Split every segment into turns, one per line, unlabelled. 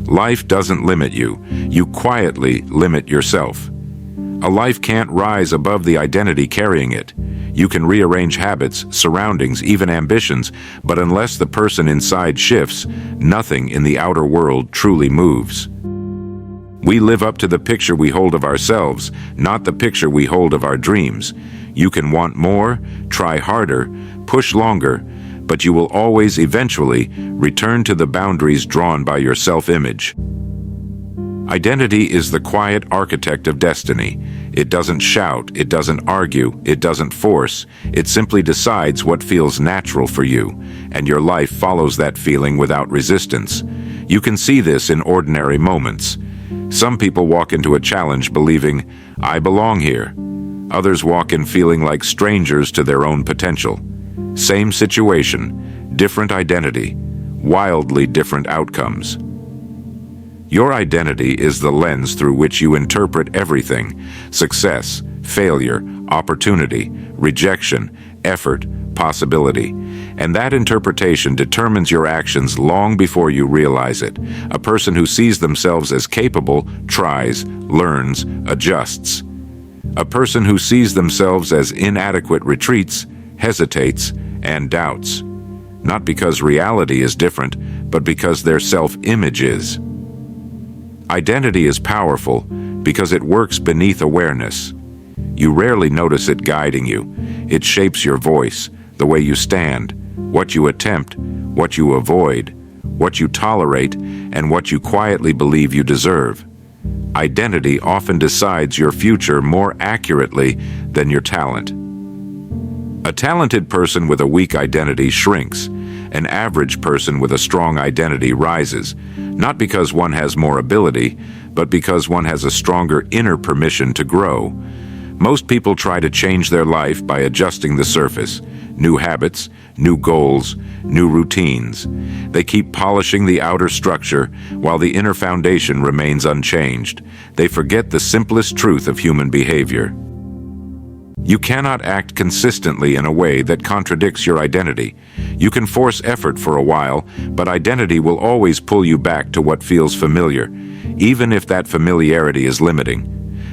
Life doesn't limit you. You quietly limit yourself. A life can't rise above the identity carrying it. You can rearrange habits, surroundings, even ambitions, but unless the person inside shifts, nothing in the outer world truly moves. We live up to the picture we hold of ourselves, not the picture we hold of our dreams. You can want more, try harder, push longer, but you will always eventually return to the boundaries drawn by your self-image. Identity is the quiet architect of destiny. It doesn't shout, it doesn't argue, it doesn't force. It simply decides what feels natural for you, and your life follows that feeling without resistance. You can see this in ordinary moments. Some people walk into a challenge believing, "I belong here." Others walk in feeling like strangers to their own potential. Same situation, different identity, wildly different outcomes. Your identity is the lens through which you interpret everything: success, failure, opportunity, rejection, effort, possibility. And that interpretation determines your actions long before you realize it. A person who sees themselves as capable tries, learns, adjusts. A person who sees themselves as inadequate retreats, hesitates, and doubts. Not because reality is different, but because their self-image is. Identity is powerful because it works beneath awareness. You rarely notice it guiding you. It shapes your voice, the way you stand, what you attempt, what you avoid, what you tolerate, and what you quietly believe you deserve. Identity often decides your future more accurately than your talent. A talented person with a weak identity shrinks. An average person with a strong identity rises, not because one has more ability, but because one has a stronger inner permission to grow. Most people try to change their life by adjusting the surface: new habits, new goals, new routines. They keep polishing the outer structure while the inner foundation remains unchanged. They forget the simplest truth of human behavior. You cannot act consistently in a way that contradicts your identity. You can force effort for a while, but identity will always pull you back to what feels familiar, even if that familiarity is limiting.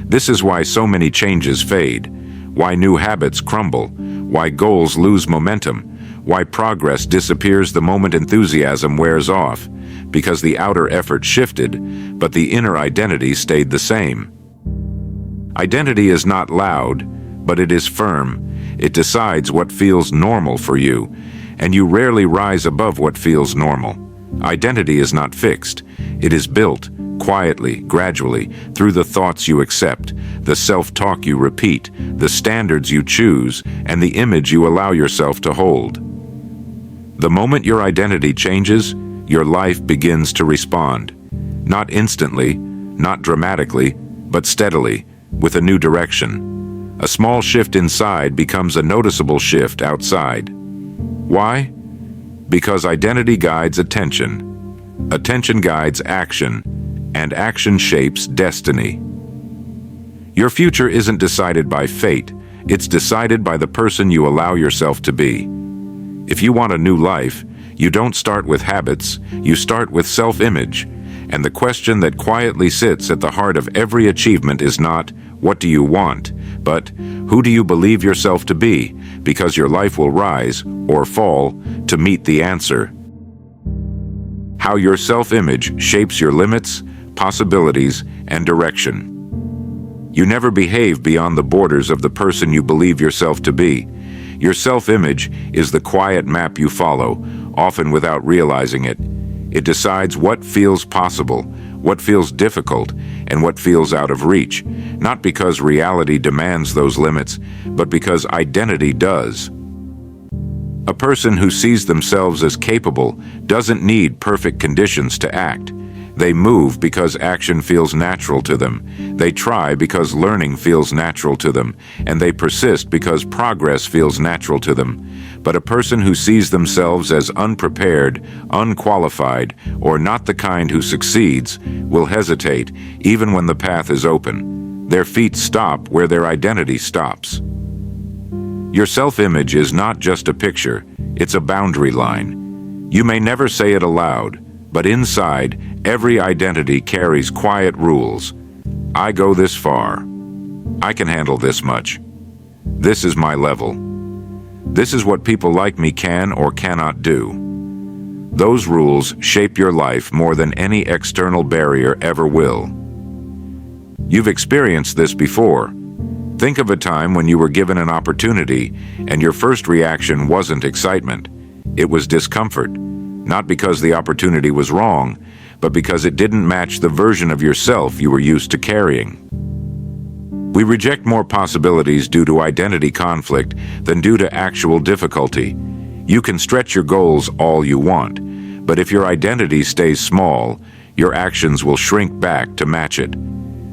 This is why so many changes fade, why new habits crumble, why goals lose momentum, why progress disappears the moment enthusiasm wears off, because the outer effort shifted, but the inner identity stayed the same. Identity is not loud, but it is firm. It decides what feels normal for you, and you rarely rise above what feels normal. Identity is not fixed. It is built, quietly, gradually, through the thoughts you accept, the self-talk you repeat, the standards you choose, and the image you allow yourself to hold. The moment your identity changes, your life begins to respond. Not instantly, not dramatically, but steadily, with a new direction. A small shift inside becomes a noticeable shift outside. Why? Because identity guides attention. Attention guides action, and action shapes destiny. Your future isn't decided by fate, it's decided by the person you allow yourself to be. If you want a new life, you don't start with habits, you start with self-image. And the question that quietly sits at the heart of every achievement is not, "What do you want?" but "Who do you believe yourself to be?" Because your life will rise, or fall, to meet the answer. How your self-image shapes your limits, possibilities, and direction. You never behave beyond the borders of the person you believe yourself to be. Your self-image is the quiet map you follow, often without realizing it. It decides what feels possible, what feels difficult, and what feels out of reach, not because reality demands those limits, but because identity does. A person who sees themselves as capable doesn't need perfect conditions to act. They move because action feels natural to them. They try because learning feels natural to them. And they persist because progress feels natural to them. But a person who sees themselves as unprepared, unqualified, or not the kind who succeeds will hesitate even when the path is open. Their feet stop where their identity stops. Your self-image is not just a picture, it's a boundary line. You may never say it aloud, But inside, every identity carries quiet rules. I go this far. I can handle this much. This is my level. This is what people like me can or cannot do. Those rules shape your life more than any external barrier ever will. You've experienced this before. Think of a time when you were given an opportunity and your first reaction wasn't excitement. It was discomfort, not because the opportunity was wrong, but because it didn't match the version of yourself you were used to carrying. We reject more possibilities due to identity conflict than due to actual difficulty. You can stretch your goals all you want, but if your identity stays small, your actions will shrink back to match it.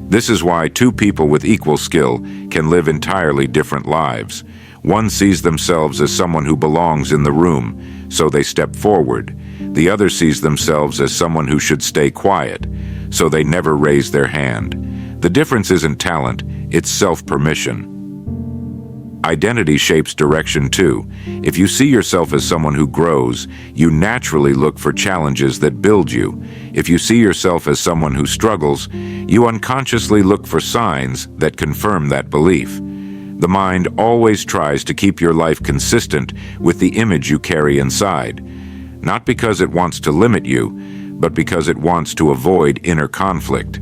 This is why two people with equal skill can live entirely different lives. One sees themselves as someone who belongs in the room, so they step forward. The other sees themselves as someone who should stay quiet, so they never raise their hand. The difference isn't talent, it's self-permission. Identity shapes direction too. If you see yourself as someone who grows, you naturally look for challenges that build you. If you see yourself as someone who struggles, you unconsciously look for signs that confirm that belief. The mind always tries to keep your life consistent with the image you carry inside, not because it wants to limit you, but because it wants to avoid inner conflict.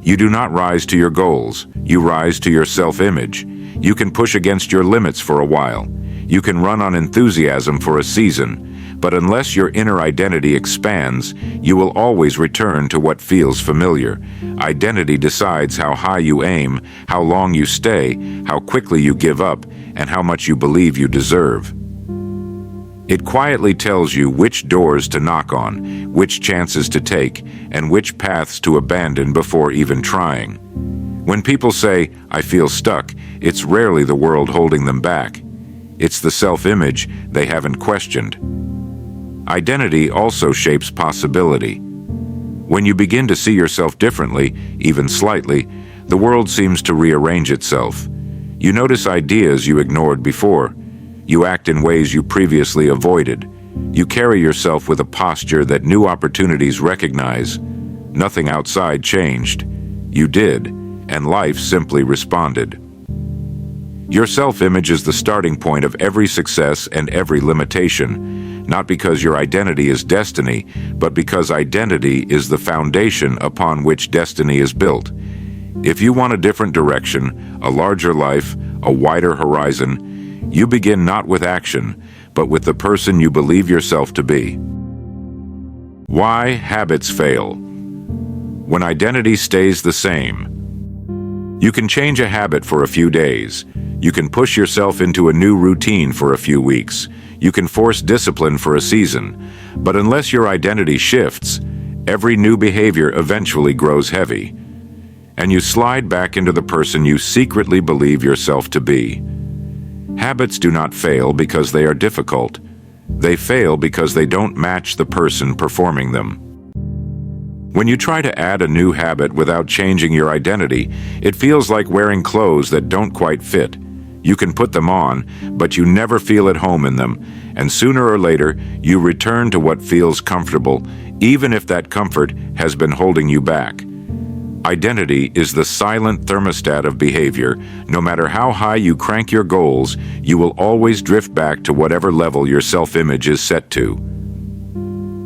You do not rise to your goals, you rise to your self-image. You can push against your limits for a while. You can run on enthusiasm for a season, but unless your inner identity expands, you will always return to what feels familiar. Identity decides how high you aim, how long you stay, how quickly you give up, and how much you believe you deserve. It quietly tells you which doors to knock on, which chances to take, and which paths to abandon before even trying. When people say, "I feel stuck," it's rarely the world holding them back. It's the self-image they haven't questioned. Identity also shapes possibility. When you begin to see yourself differently, even slightly, the world seems to rearrange itself. You notice ideas you ignored before. You act in ways you previously avoided. You carry yourself with a posture that new opportunities recognize. Nothing outside changed. You did, and life simply responded. Your self-image is the starting point of every success and every limitation, not because your identity is destiny, but because identity is the foundation upon which destiny is built. If you want a different direction, a larger life, a wider horizon, you begin not with action, but with the person you believe yourself to be. Why habits fail. When identity stays the same. You can change a habit for a few days. You can push yourself into a new routine for a few weeks. You can force discipline for a season. But unless your identity shifts, every new behavior eventually grows heavy. And you slide back into the person you secretly believe yourself to be. Habits do not fail because they are difficult. They fail because they don't match the person performing them. When you try to add a new habit without changing your identity, it feels like wearing clothes that don't quite fit. You can put them on, but you never feel at home in them, and sooner or later, you return to what feels comfortable, even if that comfort has been holding you back. Identity is the silent thermostat of behavior. No matter how high you crank your goals, you will always drift back to whatever level your self-image is set to.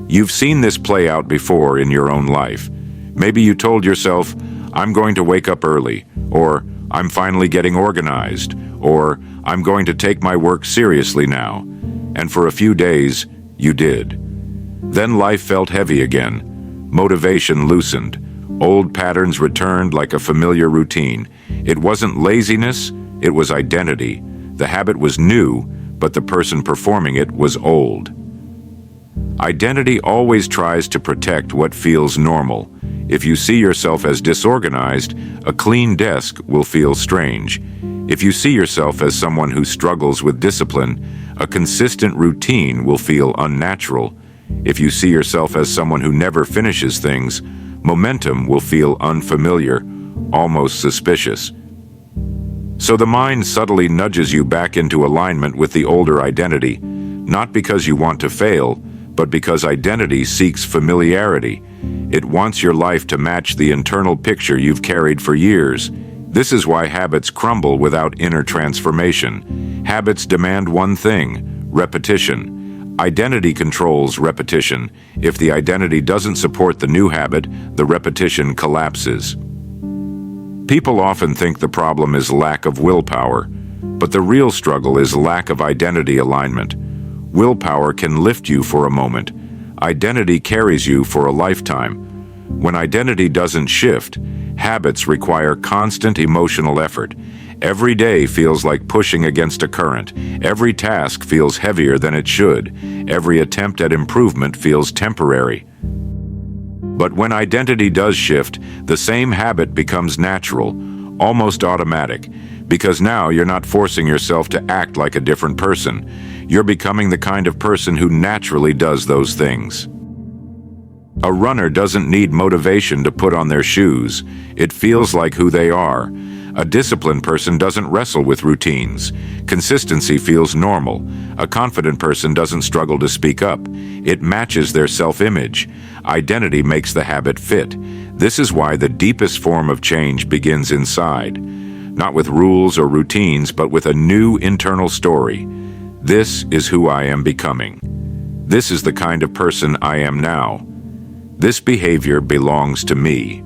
You've seen this play out before in your own life. Maybe you told yourself, "I'm going to wake up early," or "I'm finally getting organized," or "I'm going to take my work seriously now." And for a few days, you did. Then life felt heavy again. Motivation loosened. Old patterns returned like a familiar routine. It wasn't laziness, it was identity. The habit was new, but the person performing it was old. Identity always tries to protect what feels normal. If you see yourself as disorganized, a clean desk will feel strange. If you see yourself as someone who struggles with discipline, a consistent routine will feel unnatural. If you see yourself as someone who never finishes things, momentum will feel unfamiliar, almost suspicious. So the mind subtly nudges you back into alignment with the older identity, not because you want to fail, but because identity seeks familiarity. It wants your life to match the internal picture you've carried for years. This is why habits crumble without inner transformation. Habits demand one thing: repetition. Identity controls repetition. If the identity doesn't support the new habit, the repetition collapses. People often think the problem is lack of willpower, but the real struggle is lack of identity alignment. Willpower can lift you for a moment. Identity carries you for a lifetime. When identity doesn't shift, habits require constant emotional effort. Every day feels like pushing against a current. Every task feels heavier than it should. Every attempt at improvement feels temporary. But when identity does shift, the same habit becomes natural, almost automatic, because now you're not forcing yourself to act like a different person. You're becoming the kind of person who naturally does those things. A runner doesn't need motivation to put on their shoes. It feels like who they are. A disciplined person doesn't wrestle with routines. Consistency feels normal. A confident person doesn't struggle to speak up. It matches their self-image. Identity makes the habit fit. This is why the deepest form of change begins inside. Not with rules or routines, but with a new internal story. This is who I am becoming. This is the kind of person I am now. This behavior belongs to me.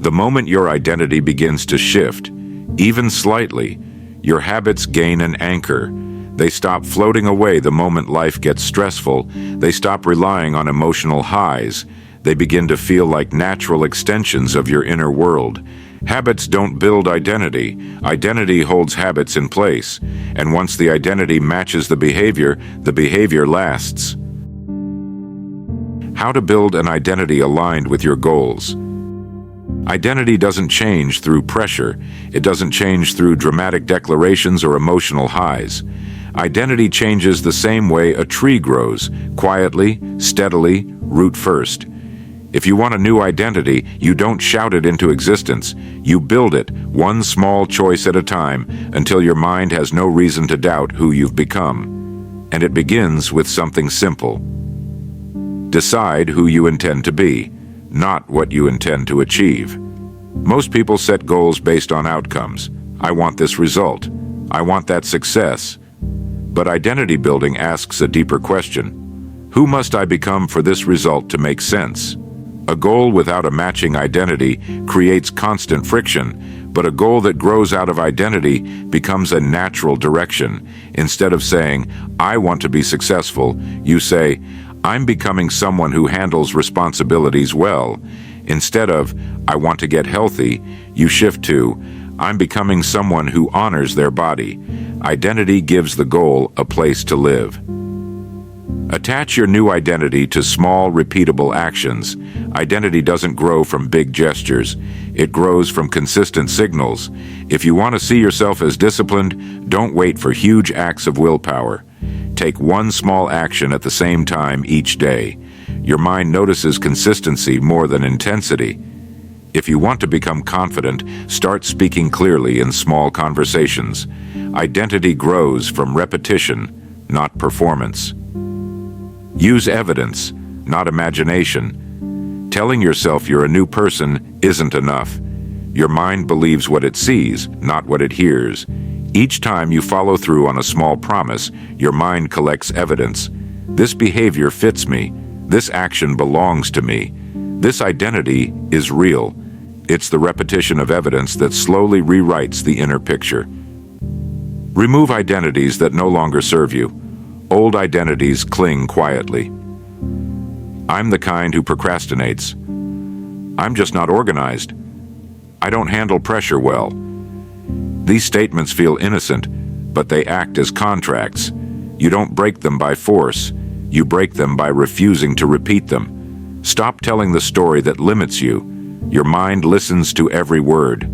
The moment your identity begins to shift, even slightly, your habits gain an anchor. They stop floating away the moment life gets stressful. They stop relying on emotional highs. They begin to feel like natural extensions of your inner world. Habits don't build identity. Identity holds habits in place. And once the identity matches the behavior lasts. How to build an identity aligned with your goals. Identity doesn't change through pressure. It doesn't change through dramatic declarations or emotional highs. Identity changes the same way a tree grows, quietly, steadily, root first. If you want a new identity, you don't shout it into existence. You build it, one small choice at a time, until your mind has no reason to doubt who you've become. And it begins with something simple. Decide who you intend to be, not what you intend to achieve. Most people set goals based on outcomes. I want this result. I want that success. But identity building asks a deeper question. Who must I become for this result to make sense? A goal without a matching identity creates constant friction, but a goal that grows out of identity becomes a natural direction. Instead of saying, I want to be successful, you say, I'm becoming someone who handles responsibilities well. Instead of, I want to get healthy, you shift to, I'm becoming someone who honors their body. Identity gives the goal a place to live. Attach your new identity to small, repeatable actions. Identity doesn't grow from big gestures. It grows from consistent signals. If you want to see yourself as disciplined, don't wait for huge acts of willpower. Take one small action at the same time each day. Your mind notices consistency more than intensity. If you want to become confident, start speaking clearly in small conversations. Identity grows from repetition, not performance. Use evidence, not imagination. Telling yourself you're a new person isn't enough. Your mind believes what it sees, not what it hears. Each time you follow through on a small promise, your mind collects evidence. This behavior fits me. This action belongs to me. This identity is real. It's the repetition of evidence that slowly rewrites the inner picture. Remove identities that no longer serve you. Old identities cling quietly. I'm the kind who procrastinates. I'm just not organized. I don't handle pressure well. These statements feel innocent, but they act as contracts. You don't break them by force. You break them by refusing to repeat them. Stop telling the story that limits you. Your mind listens to every word.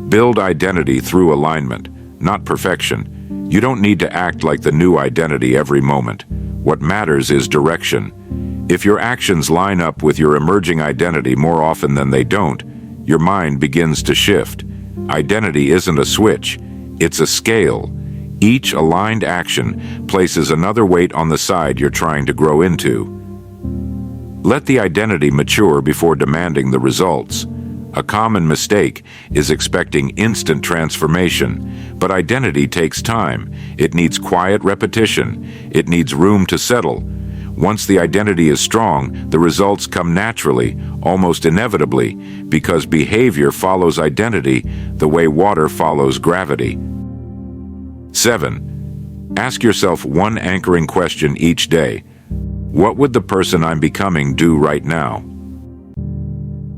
Build identity through alignment, not perfection. You don't need to act like the new identity every moment. What matters is direction. If your actions line up with your emerging identity more often than they don't, your mind begins to shift. Identity isn't a switch, it's a scale. Each aligned action places another weight on the side you're trying to grow into. Let the identity mature before demanding the results. A common mistake is expecting instant transformation, but identity takes time. It needs quiet repetition. It needs room to settle. Once the identity is strong, the results come naturally, almost inevitably, because behavior follows identity the way water follows gravity. 7. Ask yourself one anchoring question each day. What would the person I'm becoming do right now?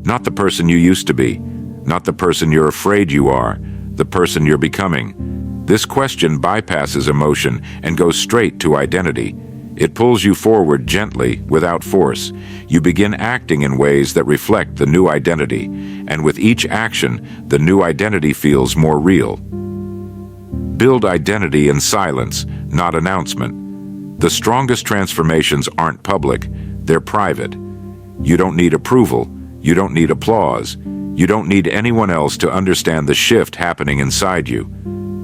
Not the person you used to be, not the person you're afraid you are, the person you're becoming. This question bypasses emotion and goes straight to identity. It pulls you forward gently, without force. You begin acting in ways that reflect the new identity, and with each action, the new identity feels more real. Build identity in silence, not announcement. The strongest transformations aren't public, they're private. You don't need approval, you don't need applause, you don't need anyone else to understand the shift happening inside you.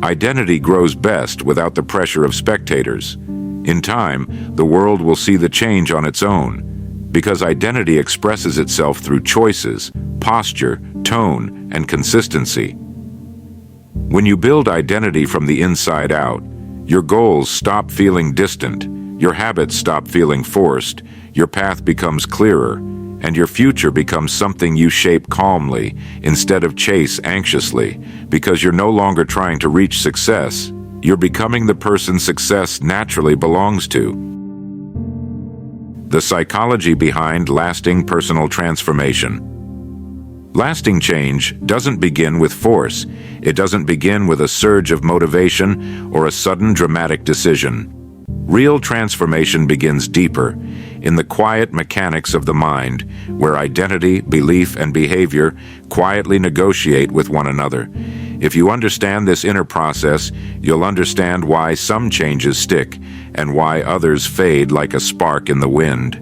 Identity grows best without the pressure of spectators. In time, the world will see the change on its own, because identity expresses itself through choices, posture, tone, and consistency. When you build identity from the inside out, your goals stop feeling distant, your habits stop feeling forced, your path becomes clearer, and your future becomes something you shape calmly instead of chase anxiously, because you're no longer trying to reach success. You're becoming the person success naturally belongs to. The psychology behind lasting personal transformation. Lasting change doesn't begin with force. It doesn't begin with a surge of motivation or a sudden dramatic decision. Real transformation begins deeper, in the quiet mechanics of the mind, where identity, belief, and behavior quietly negotiate with one another. If you understand this inner process, you'll understand why some changes stick and why others fade like a spark in the wind.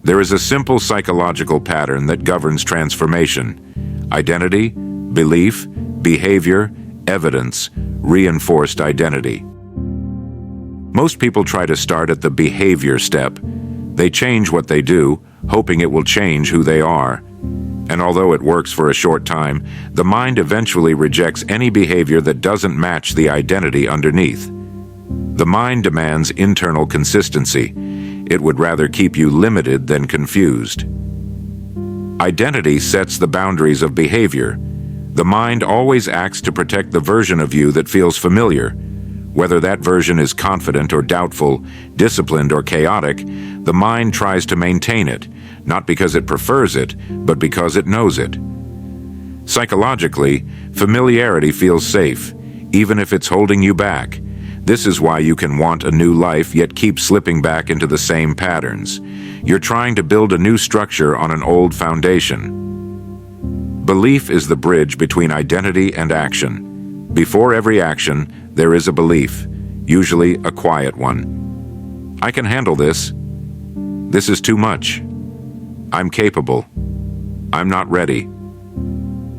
There is a simple psychological pattern that governs transformation. Identity, belief, behavior, evidence, reinforced identity. Most people try to start at the behavior step. They change what they do, hoping it will change who they are. And although it works for a short time, the mind eventually rejects any behavior that doesn't match the identity underneath. The mind demands internal consistency. It would rather keep you limited than confused. Identity sets the boundaries of behavior. The mind always acts to protect the version of you that feels familiar. Whether that version is confident or doubtful, disciplined or chaotic, the mind tries to maintain it, not because it prefers it, but because it knows it. Psychologically, familiarity feels safe, even if it's holding you back. This is why you can want a new life yet keep slipping back into the same patterns. You're trying to build a new structure on an old foundation. Belief is the bridge between identity and action. Before every action, there is a belief, usually a quiet one. I can handle this. This is too much. I'm capable. I'm not ready.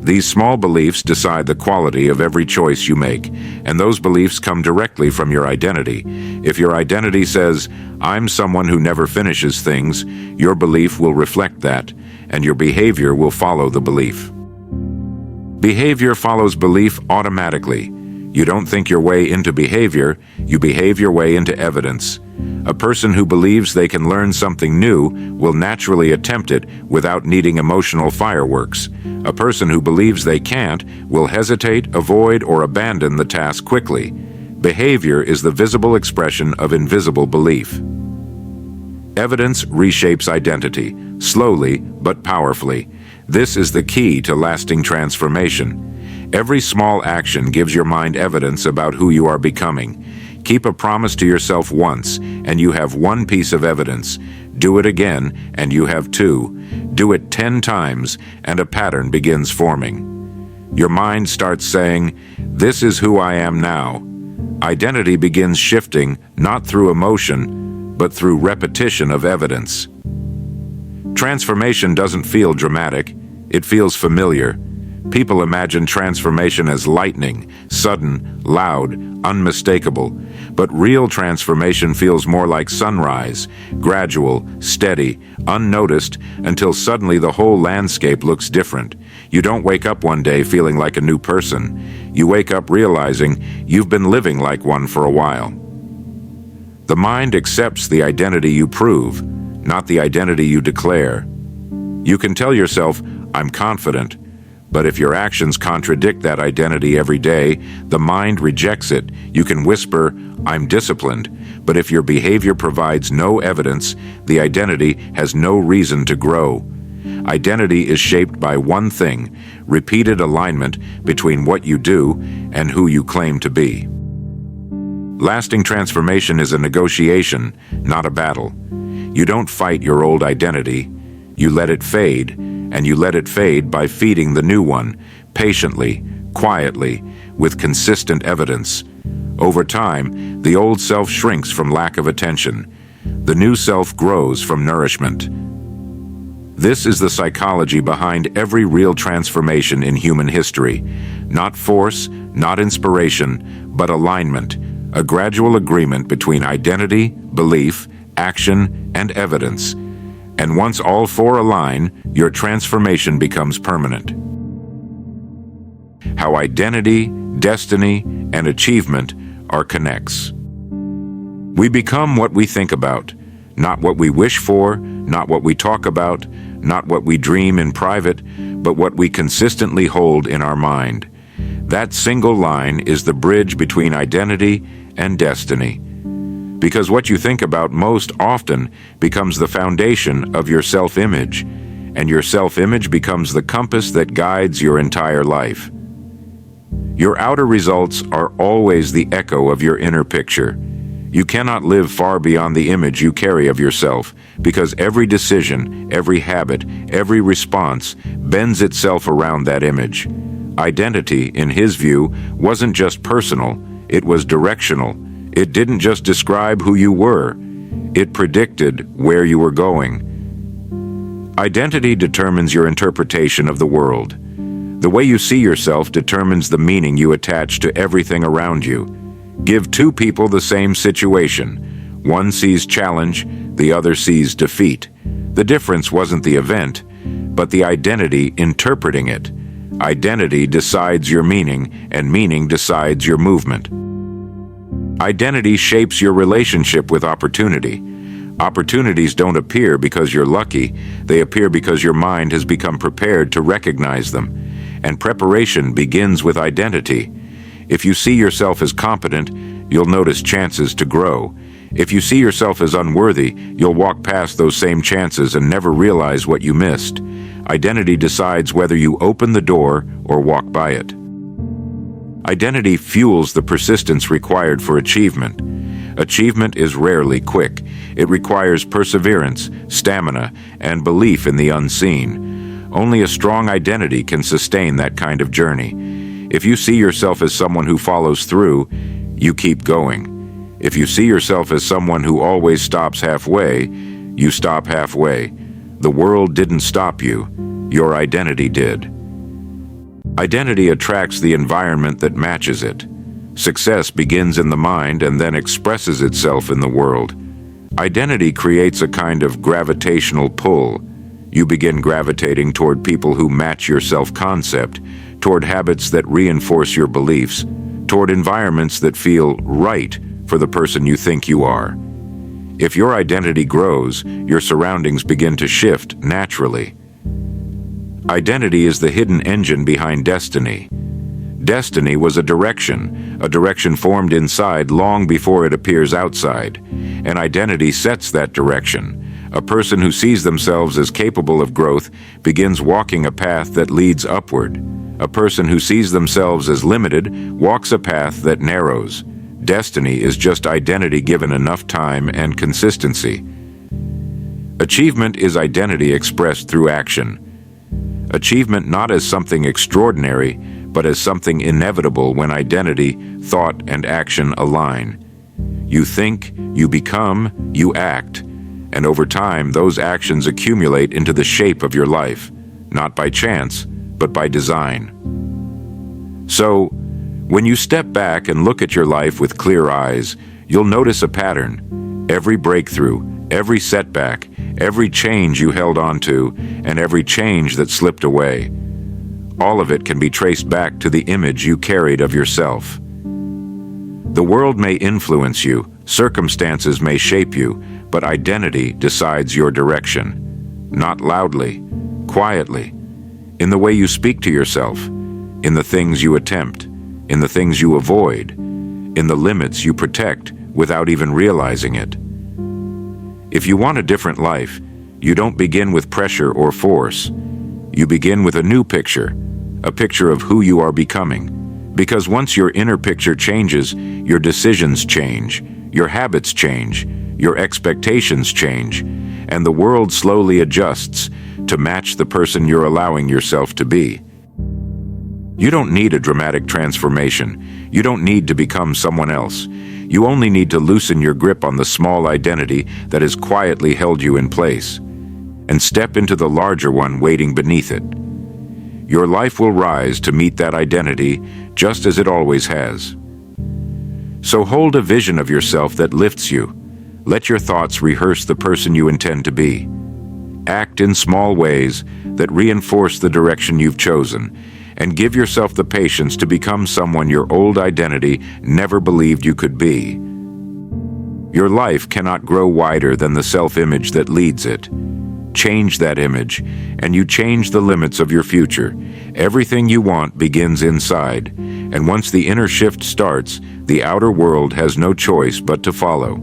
These small beliefs decide the quality of every choice you make, and those beliefs come directly from your identity. If your identity says, "I'm someone who never finishes things," your belief will reflect that, and your behavior will follow the belief. Behavior follows belief automatically. You don't think your way into behavior, you behave your way into evidence. A person who believes they can learn something new will naturally attempt it without needing emotional fireworks. A person who believes they can't will hesitate, avoid, or abandon the task quickly. Behavior is the visible expression of invisible belief. Evidence reshapes identity, slowly but powerfully. This is the key to lasting transformation. Every small action gives your mind evidence about who you are becoming. Keep a promise to yourself once, and you have one piece of evidence. Do it again, and you have two. Do it 10 times, and a pattern begins forming. Your mind starts saying, "This is who I am now." Identity begins shifting, not through emotion, but through repetition of evidence. Transformation doesn't feel dramatic. It feels familiar. People imagine transformation as lightning, sudden, loud, unmistakable. But real transformation feels more like sunrise, gradual, steady, unnoticed, until suddenly the whole landscape looks different. You don't wake up one day feeling like a new person. You wake up realizing you've been living like one for a while. The mind accepts the identity you prove, not the identity you declare. You can tell yourself, "I'm confident," but if your actions contradict that identity every day, the mind rejects it. You can whisper, "I'm disciplined," but if your behavior provides no evidence, the identity has no reason to grow. Identity is shaped by one thing: repeated alignment between what you do and who you claim to be. Lasting transformation is a negotiation, not a battle. You don't fight your old identity. You let it fade, and you let it fade by feeding the new one, patiently, quietly, with consistent evidence. Over time, the old self shrinks from lack of attention. The new self grows from nourishment. This is the psychology behind every real transformation in human history. Not force, not inspiration, but alignment. A gradual agreement between identity, belief, action, and evidence. And once all four align, your transformation becomes permanent. How identity, destiny, and achievement are connects. We become what we think about, not what we wish for, not what we talk about, not what we dream in private, but what we consistently hold in our mind. That single line is the bridge between identity and destiny. Because what you think about most often becomes the foundation of your self-image, and your self-image becomes the compass that guides your entire life. Your outer results are always the echo of your inner picture. You cannot live far beyond the image you carry of yourself, because every decision, every habit, every response bends itself around that image. Identity, in his view, wasn't just personal, it was directional. It didn't just describe who you were, it predicted where you were going. Identity determines your interpretation of the world. The way you see yourself determines the meaning you attach to everything around you. Give two people the same situation. One sees challenge, the other sees defeat. The difference wasn't the event, but the identity interpreting it. Identity decides your meaning, and meaning decides your movement. Identity shapes your relationship with opportunity. Opportunities don't appear because you're lucky, they appear because your mind has become prepared to recognize them. And preparation begins with identity. If you see yourself as competent, you'll notice chances to grow. If you see yourself as unworthy, you'll walk past those same chances and never realize what you missed. Identity decides whether you open the door or walk by it. Identity fuels the persistence required for achievement. Achievement is rarely quick. It requires perseverance, stamina, and belief in the unseen. Only a strong identity can sustain that kind of journey. If you see yourself as someone who follows through, you keep going. If you see yourself as someone who always stops halfway, you stop halfway. The world didn't stop you. Your identity did. Identity attracts the environment that matches it. Success begins in the mind and then expresses itself in the world. Identity creates a kind of gravitational pull. You begin gravitating toward people who match your self-concept, toward habits that reinforce your beliefs, toward environments that feel right for the person you think you are. If your identity grows, your surroundings begin to shift naturally. Identity is the hidden engine behind destiny. Destiny was a direction formed inside long before it appears outside. And identity sets that direction. A person who sees themselves as capable of growth begins walking a path that leads upward. A person who sees themselves as limited walks a path that narrows. Destiny is just identity given enough time and consistency. Achievement is identity expressed through action. Achievement not as something extraordinary, but as something inevitable when identity, thought, and action align. You think, you become, you act, and over time those actions accumulate into the shape of your life, not by chance, but by design. So, when you step back and look at your life with clear eyes, you'll notice a pattern. Every breakthrough, every setback, every change you held on to, and every change that slipped away. All of it can be traced back to the image you carried of yourself. The world may influence you, circumstances may shape you, but identity decides your direction. Not loudly, quietly, in the way you speak to yourself, in the things you attempt, in the things you avoid, in the limits you protect without even realizing it. If you want a different life, you don't begin with pressure or force. You begin with a new picture, a picture of who you are becoming. Because once your inner picture changes, your decisions change, your habits change, your expectations change, and the world slowly adjusts to match the person you're allowing yourself to be. You don't need a dramatic transformation. You don't need to become someone else. You only need to loosen your grip on the small identity that has quietly held you in place, and step into the larger one waiting beneath it. Your life will rise to meet that identity just as it always has. So hold a vision of yourself that lifts you. Let your thoughts rehearse the person you intend to be. Act in small ways that reinforce the direction you've chosen, and give yourself the patience to become someone your old identity never believed you could be. Your life cannot grow wider than the self-image that leads it. Change that image, and you change the limits of your future. Everything you want begins inside, and once the inner shift starts, the outer world has no choice but to follow.